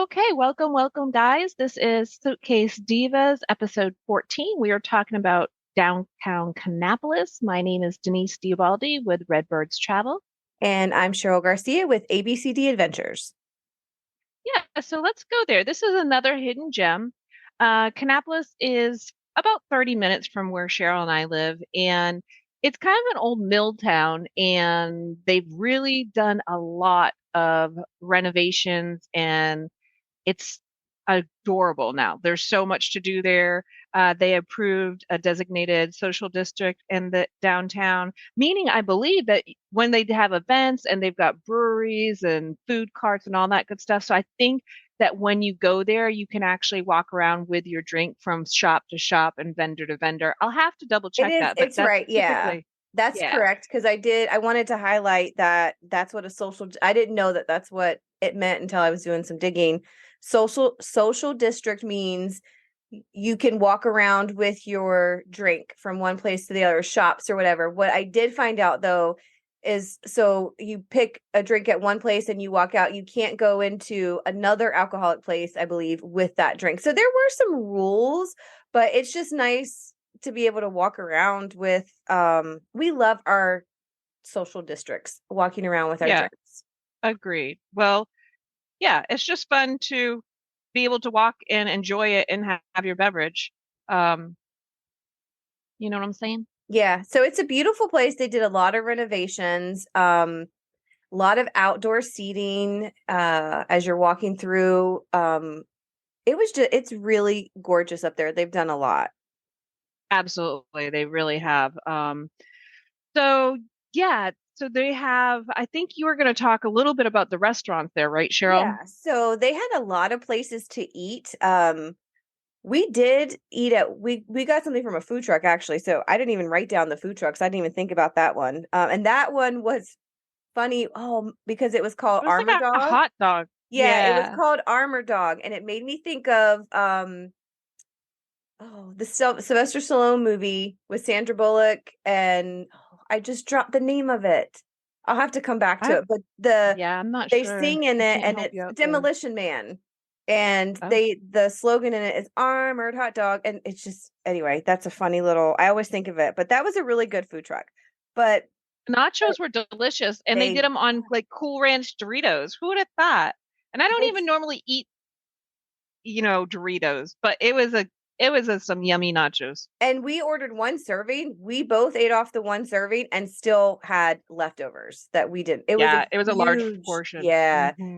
Okay, welcome, guys. This is Suitcase Divas, episode 14. We are talking about Downtown Kannapolis. My name is Denise Diabaldi with Redbirds Travel. And I'm Cheryl Garcia with ABCD Adventures. Yeah, so let's go there. This is another hidden gem. Kannapolis is about 30 minutes from where Cheryl and I live, and it's kind of an old mill town, and they've really done a lot of renovations and it's adorable now. There's so much to do there. They approved a designated social district in the downtown, meaning I believe that when they have events and they've got breweries and food carts and all that good stuff. So I think that when you go there, you can actually walk around with your drink from shop to shop and vendor to vendor. I'll have to double It check is, that, but it's that's right. Yeah, typically, that's yeah. correct. Because I wanted to highlight that that's what a I didn't know that that's what it meant until I was doing some digging. Social district means you can walk around with your drink from one place to the other, shops or whatever. What I did find out though is so you pick a drink at one place and you walk out, you can't go into another alcoholic place, I believe, with that drink. So there were some rules, but it's just nice to be able to walk around with we love our social districts, walking around with our Yeah, drinks. agreed. Well, yeah, it's just fun to be able to walk and enjoy it and have your beverage. Um, you know what I'm saying? Yeah, so it's a beautiful place. They did a lot of renovations, a lot of outdoor seating as you're walking through. It's really gorgeous up there. They've done a lot. Absolutely, they really have. So yeah, so they have. I think you were going to talk a little bit about the restaurants there, right, Cheryl? Yeah, so they had a lot of places to eat. We did eat at we got something from a food truck actually. So I didn't even write down the food trucks. I didn't even think about that one. And that one was funny. Oh, because it was called It was like Armor a Dog. hot dog. Yeah, it was Yeah. called Armor Dog, and it made me think of the Sylvester Stallone movie with Sandra Bullock, and I just dropped the name of it. I'll have to come back to I it. But yeah, I'm not they sure. sing in I it, can't and help it's you out there. Demolition Man, and Oh, the slogan in it is Armored Hot Dog, and it's just anyway. That's a funny little. I always think of it, but that was a really good food truck. But nachos were delicious, and they did they them on like Cool Ranch Doritos. Who would have thought? And I don't even it's normally eat, Doritos, but some yummy nachos. and we ordered one serving. We both ate off the one serving and still had leftovers that we didn't. It was a Yeah, it was a large huge, portion. yeah. Hmm.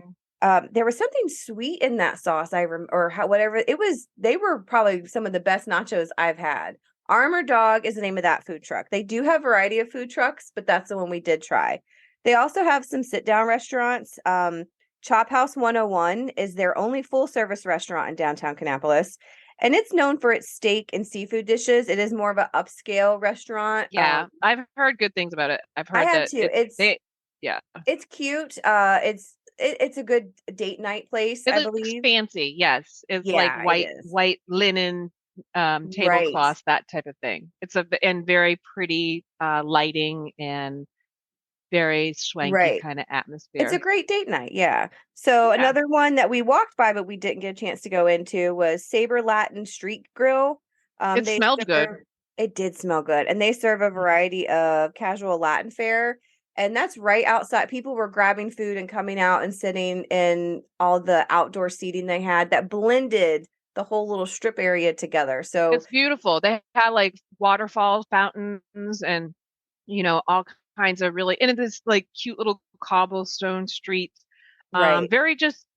There was something sweet in that sauce. Or how, whatever it was. They were probably some of the best nachos I've had. Armor Dog is the name of that food truck. They do have a variety of food trucks, but that's the one we did try. They also have some sit down restaurants. Chop House 101 is their only full service restaurant in downtown Kannapolis. And it's known for its steak and seafood dishes. It is more of an upscale restaurant. Yeah, I've heard good things about it. I've I heard have that too. yeah, It's cute. It's a good date night place, it I looks believe. fancy. Yes, it's like Yeah, it is. white linen, Right. tablecloths, that type of thing. And very pretty lighting and very swanky Right. kind of It's a atmosphere. great date night. Yeah. So Yeah, another one that we walked by, but we didn't get a chance to go into was Saber Latin Street Grill. it They smelled good. serve, it did smell good. And they serve a variety of casual Latin fare. And that's right outside. People were grabbing food and coming out and sitting in all the outdoor seating they had that blended the whole little strip area together. So It's beautiful. They had like waterfalls, fountains, and all kinds of really, and it's like cute little cobblestone streets. right.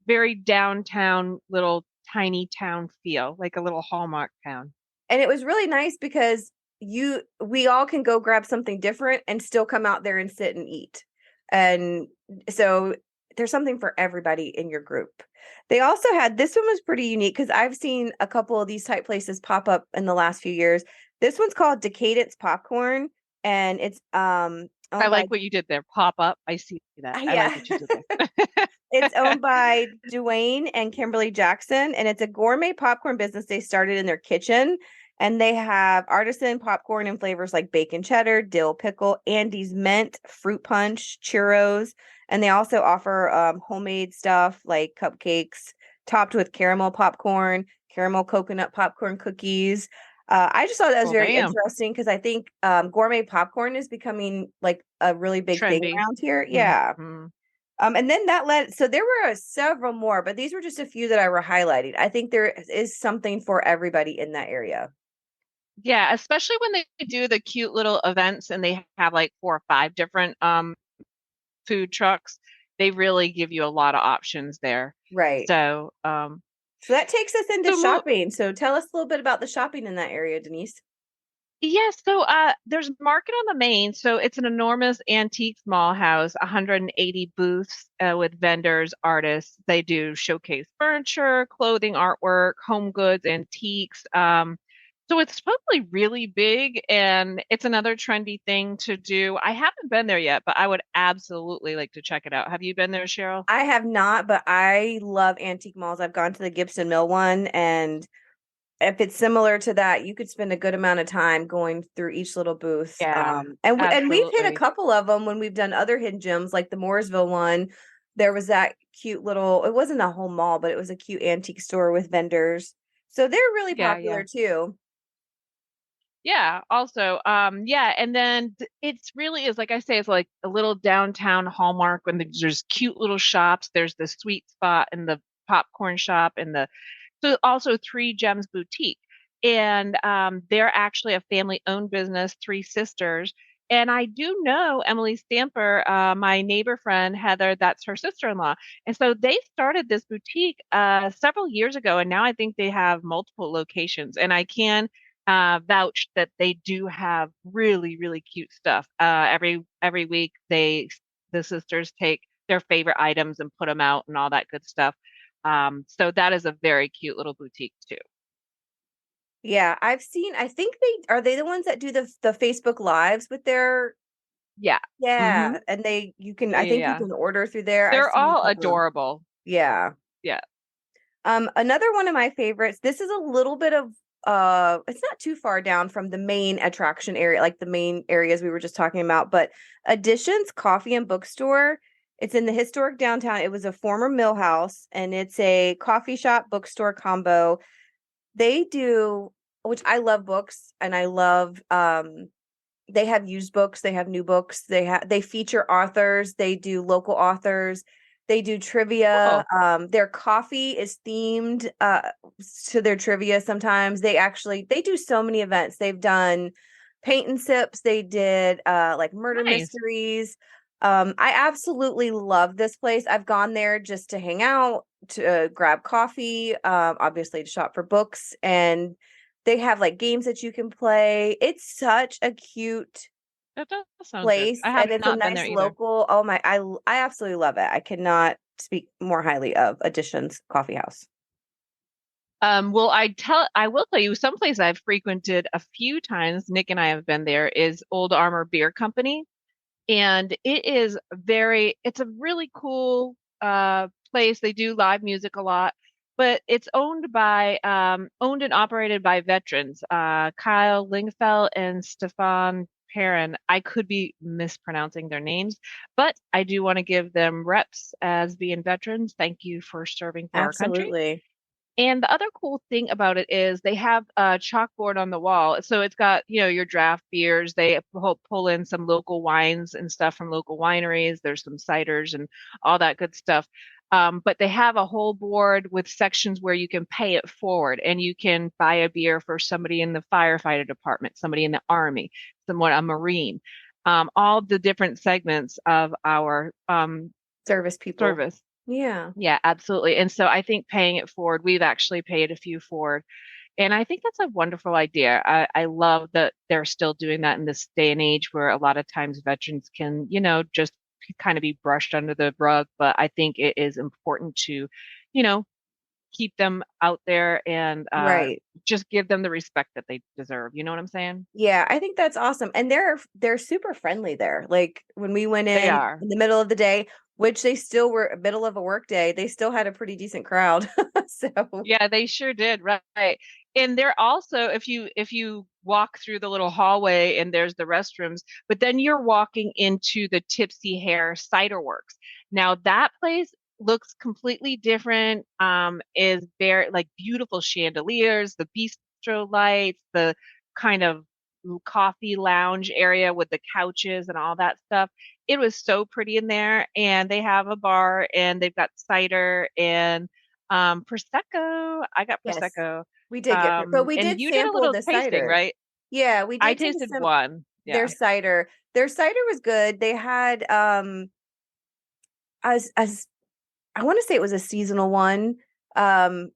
Very downtown, little tiny town feel, like a little Hallmark town. And it was really nice because we all can go grab something different and still come out there and sit and eat. And so there's something for everybody in your group. They also had this one was pretty unique because I've seen a couple of these type places pop up in the last few years. This one's called Decadence Popcorn, and it's I owned by like what you did there. Pop up. I see that. I like yeah. what you did there. It's owned by Dwayne and Kimberly Jackson, and it's a gourmet popcorn business they started in their kitchen. And they have artisan popcorn in flavors like bacon cheddar, dill pickle, Andes mint, fruit punch, churros. And they also offer homemade stuff like cupcakes, topped with caramel popcorn, caramel coconut popcorn cookies. I just thought that was Well, very damn, interesting because I think gourmet popcorn is becoming like a really big thing trendy. around here. Yeah. Hmm. And then that led, so there were several more, but these were just a few that I were highlighting. I think there is something for everybody in that area. Yeah, especially when they do the cute little events and they have like 4 or 5 different food trucks. They really give you a lot of options there. Right. So, So that takes us into so mo shopping. So tell us a little bit about the shopping in that area, Denise. yeah, there's Market on the Main. So it's an enormous antique mall house, 180 booths with vendors, artists. They do showcase furniture, clothing, artwork, home goods, antiques. So it's supposedly really big and it's another trendy thing to do. I haven't been there yet, but I would absolutely like to check it out. Have you been there, Cheryl? I have not, but I love antique malls. I've gone to the Gibson Mill one, and if it's similar to that, you could spend a good amount of time going through each little booth. Yeah, And we've hit a absolutely. couple of them when we've done other hidden gems, like the Mooresville one. There was that cute little, it wasn't a whole mall, but it was a cute antique store with vendors. So they're really Yeah, popular yeah. too. Yeah, also, yeah, and then it's really is like I say, it's like a little downtown hallmark when there's cute little shops. There's the sweet spot and the popcorn shop and the so also Three Gems Boutique. And they're actually a family-owned business, three sisters. And I do know Emily Stamper, my neighbor friend Heather, that's her sister-in-law. And so they started this boutique several years ago, and now I think they have multiple locations. And I can vouch that they do have really, really cute stuff. Every week the sisters take their favorite items and put them out and all that good stuff. So that is a very cute little boutique too. Yeah, I've seen, I think they are they the ones that do the Facebook lives with their, Yeah. Hmm. yeah, and they you can, Yeah, I yeah, think you yeah. can order through there. I've They're seen all a couple of them. adorable. Yeah. Yeah. Another one of my favorites, this is a little bit of it's not too far down from the main attraction area, like the main areas we were just talking about, but Additions Coffee and Bookstore. It's in the historic downtown. It was a former mill house and it's a coffee shop bookstore combo. They do, which I love books and I love they have used books, they have new books, they feature authors, they do local authors, they do trivia. Cool. Their coffee is themed to their trivia sometimes. They do so many events. They've done paint and sips, they did like murder Nice. mysteries. I absolutely love this place. I've gone there just to hang out, to grab coffee, obviously to shop for books, and they have like games that you can play. It's such a cute That does sound good. place I and have it's a not been nice there either. local. Oh my, I absolutely love it. I cannot speak more highly of Additions Coffee House. Well, I will tell you, someplace I've frequented a few times, Nick and I have been there, is Old Armor Beer Company. And it's a really cool place. They do live music a lot, but it's owned and operated by veterans, Kyle Lingfeld and Stefan Perrin. I could be mispronouncing their names, but I do want to give them reps as being veterans. Thank you for serving for our country. Absolutely. And the other cool thing about it is they have a chalkboard on the wall. So it's got, your draft beers. They pull in some local wines and stuff from local wineries. There's some ciders and all that good stuff. But they have a whole board with sections where you can pay it forward and you can buy a beer for somebody in the firefighter department, somebody in the army, someone, a Marine, all the different segments of our Service people. service. Yeah. Yeah, absolutely. And so I think paying it forward, we've actually paid a few forward. And I think that's a wonderful idea. I love that they're still doing that in this day and age where a lot of times veterans can, just kind of be brushed under the rug. But I think it is important to, you know, keep them out there and Right. just give them the respect that they deserve. You know what I'm saying? Yeah, I think that's awesome. And they're super friendly there. Like when we went They in are. the middle of the day, which they still were middle of a work day, they still had a pretty decent crowd. So Yeah, they sure did. Right. And they're also, if you walk through the little hallway and there's the restrooms, but then you're walking into the Tipsy Hare Ciderworks. Now that place looks completely different. Is there like beautiful chandeliers, the bistro lights, the kind of coffee lounge area with the couches and all that stuff. It was so pretty in there. And they have a bar and they've got cider and prosecco. I got Yes, prosecco. we did get, but we And did you did a sample little the tasting, cider. right? Yeah, we I did taste tasted some one. their Yeah, cider. Their cider was good. They had as I want to say it was a seasonal one. Um,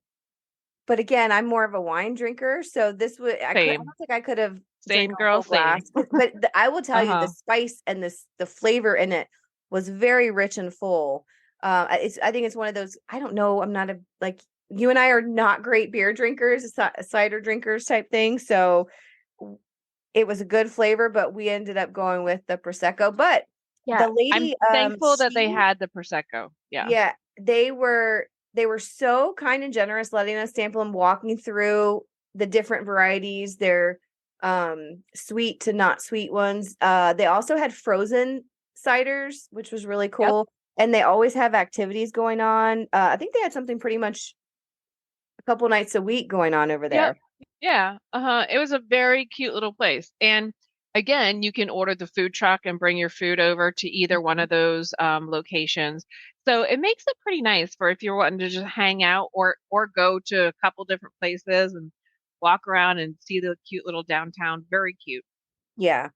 but again, I'm more of a wine drinker, so this would I same. don't think I could have drank Same a girl, whole same. glass. But I will tell you, the Uh-huh. spice and the flavor in it was very rich and full. I think it's one of those. I don't know. I'm not a like you and I are not great beer drinkers, cider drinkers type thing. So it was a good flavor, but we ended up going with the prosecco. But Yeah, the I'm lady, thankful that they had the prosecco. Yeah. yeah, they were so kind and generous letting us sample them, walking through the different varieties, their sweet to not sweet ones. They also had frozen ciders, which was really Yep. cool. And they always have activities going on. I think they had something pretty much a couple nights a week going on over Yep. there. Yeah. Uh-huh. It was a very cute little place. And again, you can order the food truck and bring your food over to either one Mhm. of those locations. So it makes it pretty nice for if you're wanting to just hang out or go to a couple different places and walk around and see the cute little downtown. Very cute. Yeah.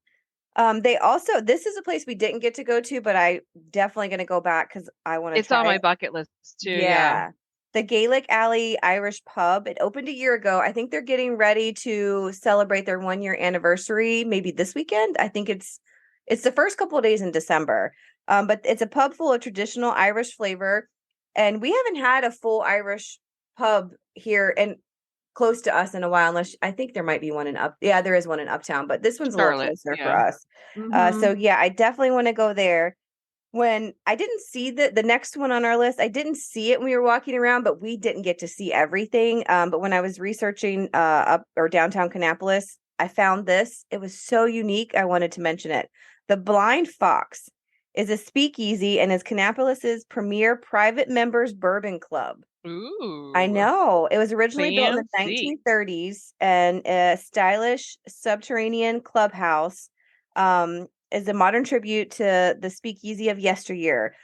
They also this is a place we didn't get to go to, but I definitely gonna go back because I want to It's try on my it. bucket list too. Yeah. Yeah. The Gaelic Alley Irish Pub. It opened a year ago. I think they're getting ready to celebrate their 1 year anniversary, maybe this weekend. I think it's the first couple of days in December. But it's a pub full of traditional Irish flavor. And we haven't had a full Irish pub here and close to us in a while, unless I think there might be one in yeah, there is one in Uptown, but this one's a little Charlotte. closer for Yeah. us. Mm-hmm. So yeah, I definitely want to go there. When I didn't see the next one on our list, I didn't see it when we were walking around, but we didn't get to see everything. But when I was researching up or downtown Kannapolis, I found this. It was so unique. I wanted to mention it. The Blind Fox is a speakeasy and is Kannapolis's premier private members bourbon club. I Ooh, know. It was originally built in the fancy. 1930s and a stylish subterranean clubhouse is a modern tribute to the speakeasy of yesteryear.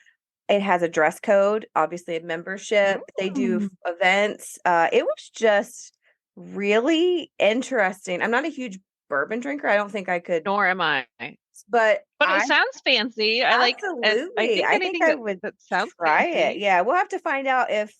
It has a dress code, obviously a membership. They do Mm. events. It was just really interesting. I'm not a huge bourbon drinker. I don't think I could, Nor am I. but But it I sounds fancy. I like it. I absolutely. think I think anything I that would that sounds try it. fancy. Yeah, we'll have to find out if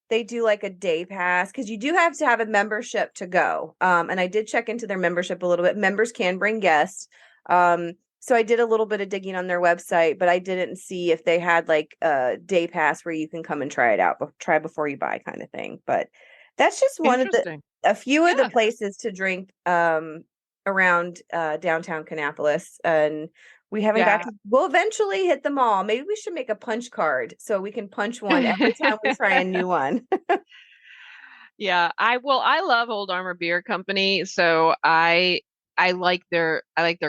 they do like a day pass because you do have to have a membership to go. And I did check into their membership a little bit. Members can bring guests. So I did a little bit of digging on their website, but I didn't see if they had like a day pass where you can come and try it out, try before you buy kind of thing. But that's just one of Interesting. a few of the Yeah. places to drink around downtown Kannapolis. And we haven't got Yeah. to, we'll eventually hit them all. Maybe we should make a punch card so we can punch one every time we try a new one. Yeah, I love Old Armor Beer Company, so I like their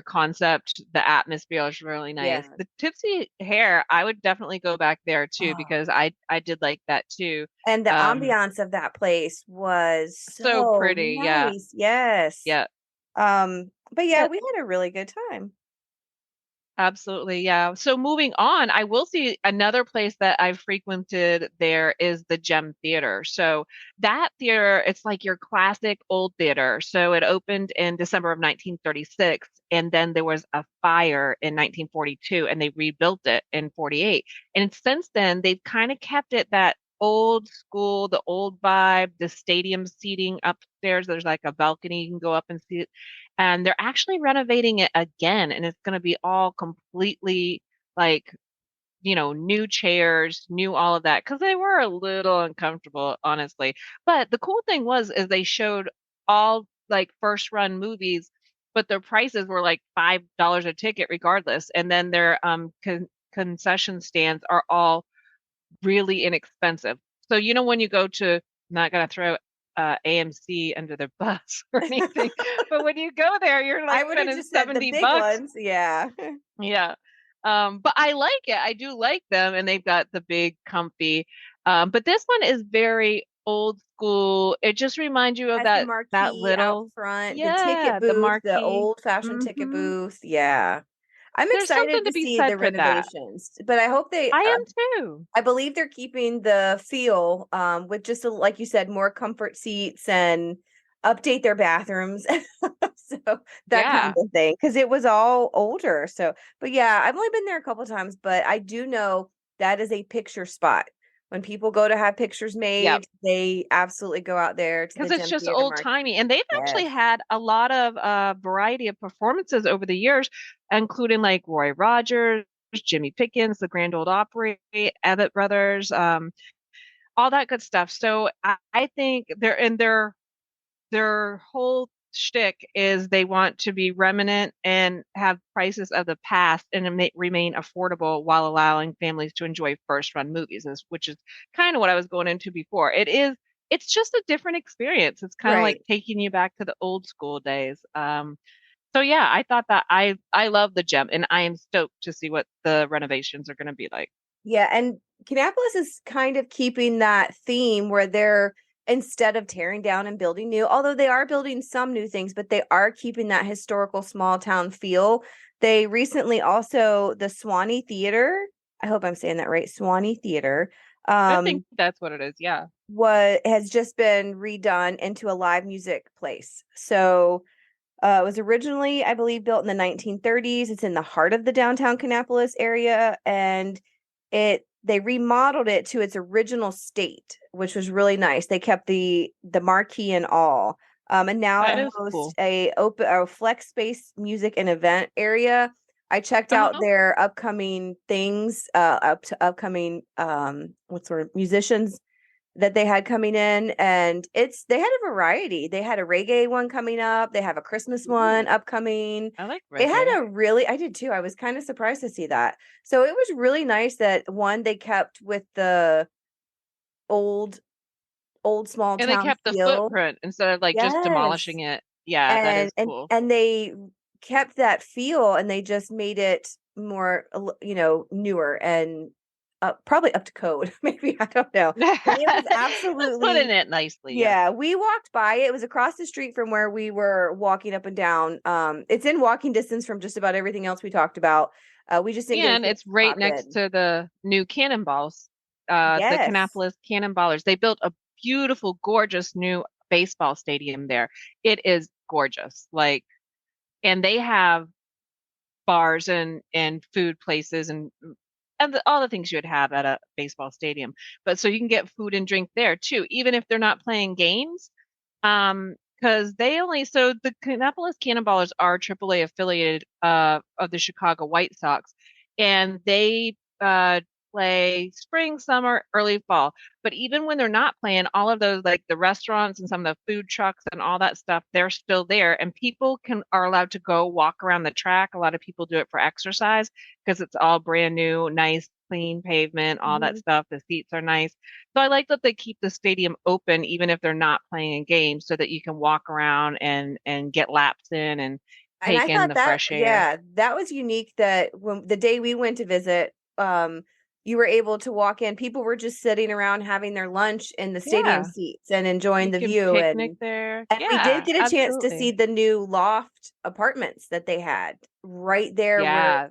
concept. The atmosphere is really nice. Yeah. The Tipsy Hare, I would definitely go back there too Oh, because I did like that too. and the Um, ambiance of that place was so so pretty. Yeah. nice. Yes. Yeah. But yeah, Yeah. we had a really good time. Absolutely, yeah. So moving on, I will see another place that I've frequented there is the Gem Theater. So that theater, it's like your classic old theater. So it opened in December of 1936, and then there was a fire in 1942, and they rebuilt it in 48. And since then, they've kind of kept it that old school, the old vibe, the stadium seating upstairs. There's like a balcony you can go up and see and they're actually renovating it again and it's going to be all completely like new chairs, new all of that because they were a little uncomfortable honestly. But the cool thing was is they showed all like first run movies but their prices were like $5 a ticket regardless, and then their concession stands are all really inexpensive. So when you go to, not gonna throw AMC under the bus or anything, but when you go there, you're I like would have spending just said the big $70. ones. Yeah. Yeah. But I like it. I do like them, and they've got the big, comfy. But this one is very old school. It just reminds you of Has the that marquee out little, front, the ticket yeah, the booth, the marquee. old-fashioned ticket Hmm. booth. Yeah. I'm There's excited something to to be see said the for that. renovations, but I hope I am too. I believe they're keeping the feel, with just like you said, more comfort seats and update their bathrooms. So that kind Yeah. of thing, because it was all older. So, but yeah, I've only been there a couple times, but I do know that is a picture spot. When people go to have pictures Yep. made, they absolutely go out there to the Because it's gem just theater old market. timey. And they've actually Yes. had a lot of variety of performances over the years, including like Roy Rogers, Jimmy Pickens, the Grand Ole Opry, Avett Brothers, all that good stuff. So I think their whole shtick is they want to be remnant and have prices of the past and remain affordable while allowing families to enjoy first run movies, which is kind of what I was going into before. It's just a different experience. It's kind of like Right. taking you back to the old school days. So yeah, I thought that I love the gem, and I am stoked to see what the renovations are going to be like. Yeah, and Kannapolis is kind of keeping that theme where they're instead of tearing down and building new, although they are building some new things, but they are keeping that historical small town feel. They recently also the Swanee Theater, I hope I'm saying that right, Swanee Theater, I think um, that's what it is. Yeah. what has just been redone into a live music place. So it was originally, I believe, built in the 1930s. It's in the heart of the downtown Kannapolis area, and they remodeled it to its original state, which was really nice. They kept the marquee and all. And now That it is hosts cool. a flex space music and event area. I checked out Uh-huh. their upcoming things, up to upcoming what sort of musicians that they had coming in, and they had a variety. They had a reggae one coming up, they have a Christmas one Ooh, upcoming. upcoming. I like They had reggae. a really I did too. I was kind of surprised to see that. So it was really nice that one they kept with the old old small And they town kept the feel. footprint instead of like just Yes. demolishing it. Yeah, that And is cool. they kept that feel, and they just made it more, newer and probably up to code. Maybe, I don't know. But it was Putting absolutely. it nicely, yes. Yeah, we walked by it. It was across the street from where we were walking up and down. It's in walking distance from just about everything else we talked about. We just didn't get a And chance it's to right pop next in. to the new Cannonballs, the Yes. Kannapolis Cannonballers. They built a beautiful, gorgeous new baseball stadium there. It is gorgeous. Like, and they have bars and food places and all the things you would have at a baseball stadium. But so you can get food and drink there too, even if they're not playing games. Because the Kannapolis Cannonballers are AAA affiliated of the Chicago White Sox, and they play spring, summer, early fall. But even when they're not playing, all of those like the restaurants and some of the food trucks and all that stuff, they're still there, and people can are allowed to go walk around the track. A lot of people do it for exercise because it's all brand new, nice, clean pavement, all that Mhm. stuff. The seats are nice. So I like that they keep the stadium open even if they're not playing a game so that you can walk around and get laps in and And I take in thought the that, fresh air. yeah, that was unique that when the day we went to visit, you were able to walk in. People were just sitting around having their lunch in the stadium Yeah, seats and enjoying you the can view. picnic And there. we did Yeah, get a chance to see absolutely. the new loft apartments that they had right there where Yeah,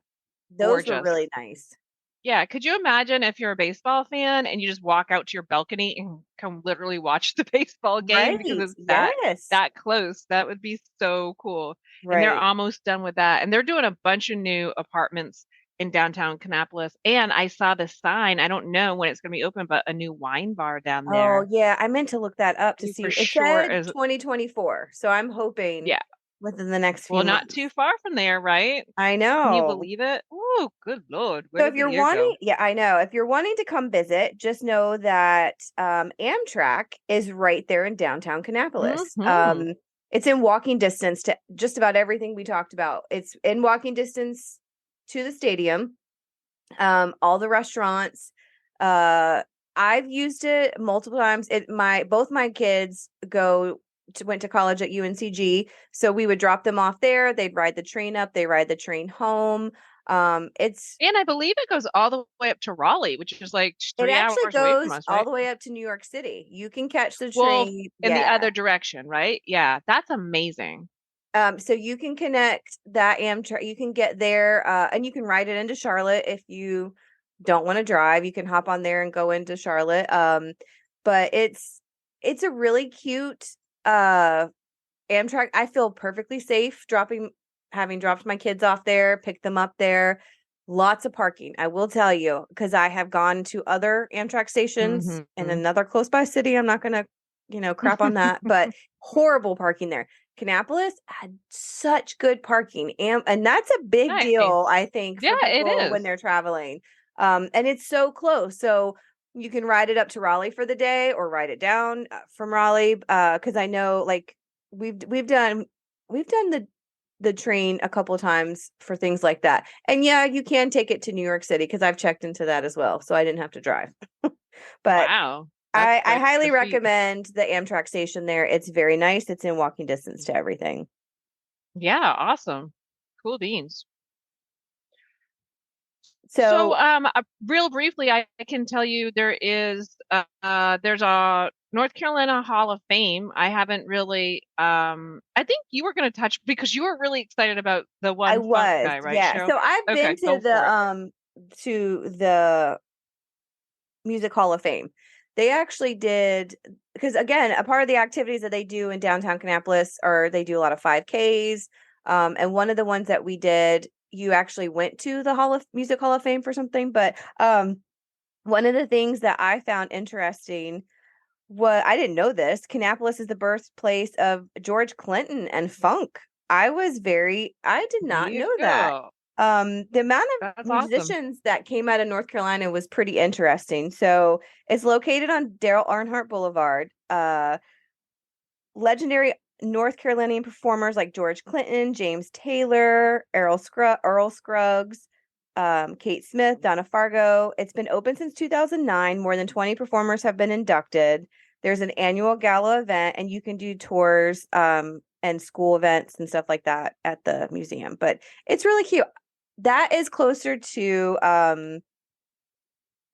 those were gorgeous. really nice. Yeah, could you imagine if you're a baseball fan and you just walk out to your balcony and can literally watch the baseball game because Right. it's Yes. that close? That would be so cool. And they're Right. almost done with that. And they're doing a bunch of new apartments in downtown Kannapolis. And I saw the sign. I don't know when it's going to be open, but a new wine bar down Oh, there. yeah, I meant to look that up to You see. for It sure said is 2024, so I'm hoping yeah. within the next few Well, not too months. far from there, right? I Can you know. believe it? Oh, good Lord. Where So if did the you're year wanting, go? yeah, I know. If you're wanting to come visit, just know that Amtrak is right there in downtown Kannapolis. Hmm. It's in walking distance to just about everything we talked about. It's in walking distance to the stadium, all the restaurants. Uh, I've used it multiple times. Both my kids went to college at UNCG, so we would drop them off there. They'd ride the train up, they ride the train home. It's And I believe it goes all the way up to Raleigh, which is like it 3 actually hours away from goes us, all right? the way up to New York City. You can catch the Well, train. in the Yeah. other direction, right? Yeah, that's amazing. So you can connect that Amtrak. You can get there, and you can ride it into Charlotte if you don't want to drive. You can hop on there and go into Charlotte. But it's a really cute uh Amtrak. I feel perfectly safe having dropped my kids off there, picked them up there. Lots of parking, I will tell you, because I have gone to other Amtrak stations in Hmm. another close by city. I'm not gonna, crap on that, but horrible parking there. Kannapolis had such good parking, and that's a big deal, Nice. I think, Yeah, for it people when is. they're traveling. And it's so close, so you can ride it up to Raleigh for the day or ride it down from Raleigh. Because I know, like, we've done the train a couple times for things like that. And yeah, you can take it to New York City because I've checked into that as well, so I didn't have to drive. But Wow. That's I highly extra sweet. recommend the Amtrak station there. It's very nice. It's in walking distance to everything. Yeah, awesome. Cool beans. So, So real briefly, I can tell you there's a North Carolina Hall of Fame. I haven't really, I think you were going to touch because you were really excited about the I one funk was, guy, right, yeah. Cheryl? So I've been Okay, go for it. to the Music Hall of Fame. They actually did, because again, a part of the activities that they do in downtown Kannapolis are they do a lot of 5Ks. And one of the ones that we did, you actually went to the Music Hall of Fame for something. But one of the things that I found interesting was I didn't know this. Kannapolis is the birthplace of George Clinton and funk. I did not know that. Yeah, The amount of that's awesome. musicians that came out of North Carolina was pretty interesting. So it's located on Daryl Earnhardt Boulevard. Legendary North Carolinian performers like George Clinton, James Taylor, Earl Scruggs, Kate Smith, Donna Fargo. It's been open since 2009. More than 20 performers have been inducted. There's an annual gala event, and you can do tours and school events and stuff like that at the museum. But it's really cute. That is closer to, I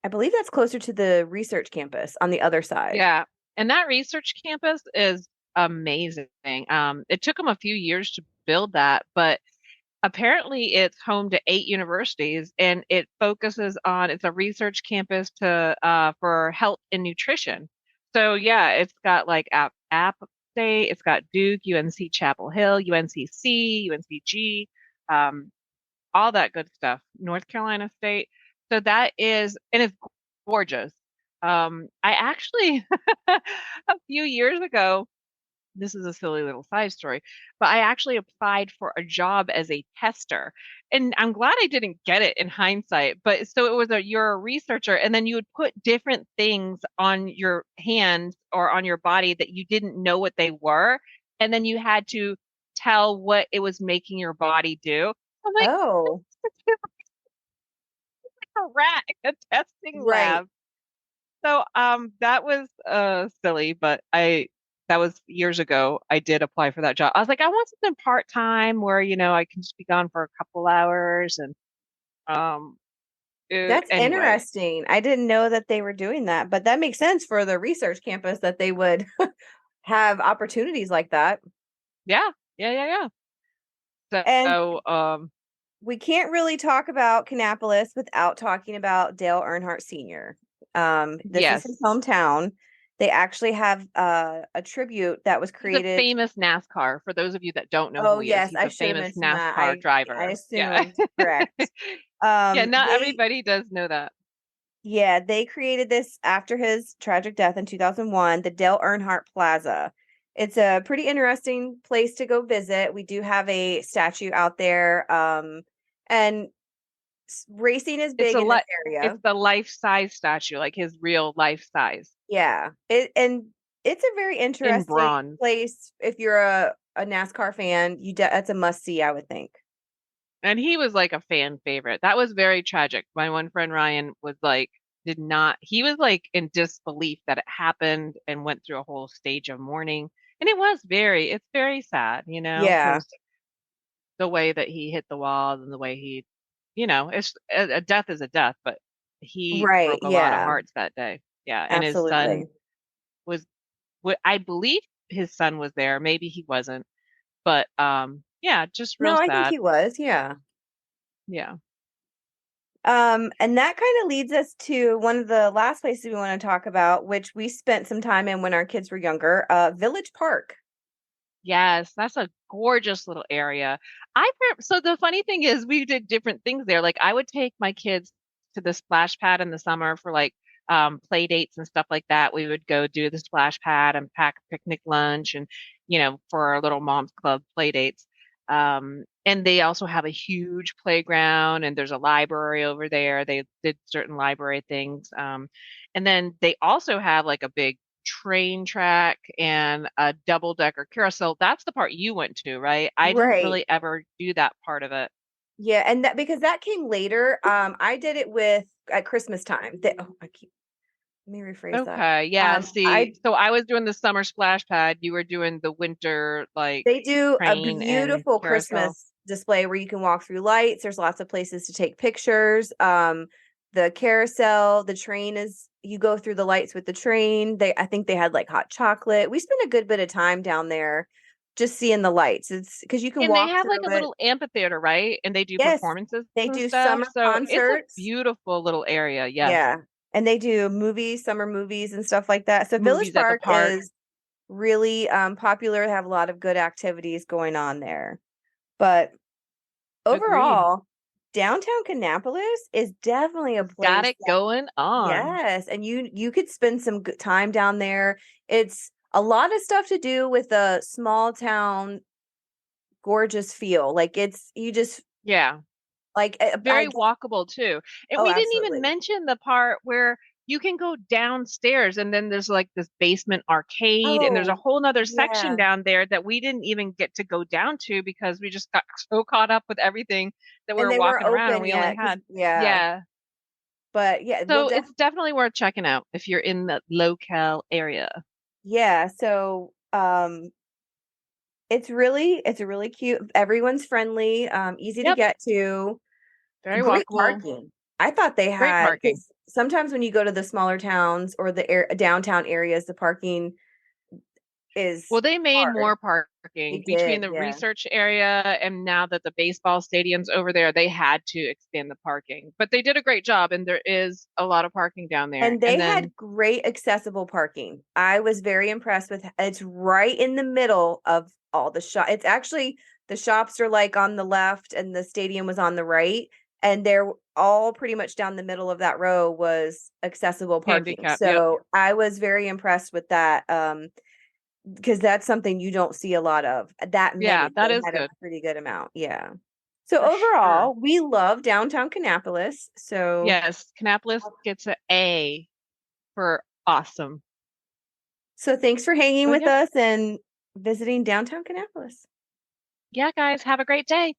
believe that's closer to the research campus on the other side. Yeah, and that research campus is amazing. It took them a few years to build that, but apparently it's home to 8 universities and it focuses on it's a research campus to for health and nutrition. So yeah, it's got like App State, it's got Duke, UNC Chapel Hill, UNCC, UNCG, um, all that good stuff. North Carolina State. So that is and it's gorgeous. I actually a few years ago this is a silly little side story, but I actually applied for a job as a tester. And I'm glad I didn't get it in hindsight. But so it was you're a researcher, and then you would put different things on your hands or on your body that you didn't know what they were. And then you had to tell what it was making your body do. I'm like, Oh, it's like a rat in a testing right. lab. So that was silly, but I that was years ago. I did apply for that job. I was like, I want something part-time where, I can just be gone for a couple hours and um That's anyway. interesting. I didn't know that they were doing that, but that makes sense for the research campus that they would have opportunities like that. Yeah. Yeah, yeah, yeah. And So we can't really talk about Kannapolis without talking about Dale Earnhardt Sr. This is his yes. hometown. They actually have a tribute that was He's a created. famous NASCAR. For those of you that don't know Oh who he is, yes, he's I a should have famous mentioned that. NASCAR I driver. Yeah. assumed, correct. Yeah, not They everybody does know that. Yeah, they created this after his tragic death in 2001, the Dale Earnhardt Plaza. It's a pretty interesting place to go visit. We do have a statue out there. And racing is It's big a in this li area. it's the life-size statue, like his real life size Yeah. And it's a very in interesting bronze. place if you're a NASCAR fan. That's a must see, I would think. And he was like a fan favorite. That was very tragic. My one friend Ryan was like, did not, he was like in disbelief that it happened and went through a whole stage of mourning. And it's very sad, Yeah. because the way that he hit the wall and the way he it's a death is a death, but he Right. broke a lot of Yeah. hearts that day. Yeah, and his son Absolutely. was, I believe his son was there. Maybe he wasn't, but yeah, just No, real I think sad. he was. Yeah. Yeah. And that kind of leads us to one of the last places we want to talk about, which we spent some time in when our kids were younger, Village Park. Yes, that's a gorgeous little area. So the funny thing is we did different things there. Like I would take my kids to the splash pad in the summer for like play dates and stuff like that. We would go do the splash pad and pack picnic lunch and for our little mom's club play dates. And they also have a huge playground and there's a library over there. They did certain library things. And then they also have like a big train track and a double decker carousel. That's the part you went to, right? I didn't Right. really ever do that part of it. Yeah, and that because that came later. I did it with at Christmas time. Let me rephrase that. Okay, yeah. I See, so I was doing the summer splash pad. You were doing the winter like They do a train and beautiful carousel. Christmas display where you can walk through lights. There's lots of places to take pictures. The carousel, the train is you go through the lights with the train. I think they had like hot chocolate. We spent a good bit of time down there just seeing the lights. It's because you can And they walk have like a through it. little amphitheater, right? And they do Yes, performances they and do stuff. summer So it's a concerts. beautiful little area. Yes. Yeah. And they do movies, summer movies and stuff like that. So Village Movies at the Park park. is really popular, have a lot of good activities going on there. But Agreed. overall, downtown Kannapolis is definitely a It's got place it that going on. yes, and you could spend some good time down there. It's a lot of stuff to do with a small town gorgeous feel. Like it's you just Yeah. like I Very guess walkable too. And oh we didn't even absolutely. mention the part where you can go downstairs and then there's like this basement arcade and there's a Oh, whole nother section yeah. down there that we didn't even get to go down to because we just got so caught up with everything that we And were they weren't walking around and open we only yet because had, yeah. yeah. But yeah, we'll So def it's definitely worth checking out if you're in the locale area. yeah, so it's really cute. Everyone's friendly, easy to Yep. get to. Very Great walkable. parking. I thought they Great had parking. because sometimes when you go to the smaller towns or the downtown areas, the parking is Well, they made hard. more They parking between did, the yeah. research area and now that the baseball stadium's over there, they had to expand the parking. But they did a great job and there is a lot of parking down there. And And they then, had great accessible parking. I was very impressed with it's right in the middle of all the shop. It's actually the shops are like on the left and the stadium was on the right. And they're all pretty much down the middle of that row was accessible parking. handicap, yep. So I was very impressed with that. Because that's something you don't see a lot of. That Yeah, many. that They is had a good pretty good amount. Yeah. So for sure. overall, we love downtown Kannapolis. So Yes, Kannapolis gets an A for awesome. thanks for hanging So with yeah. us and visiting downtown Kannapolis. Yeah, guys, have a great day.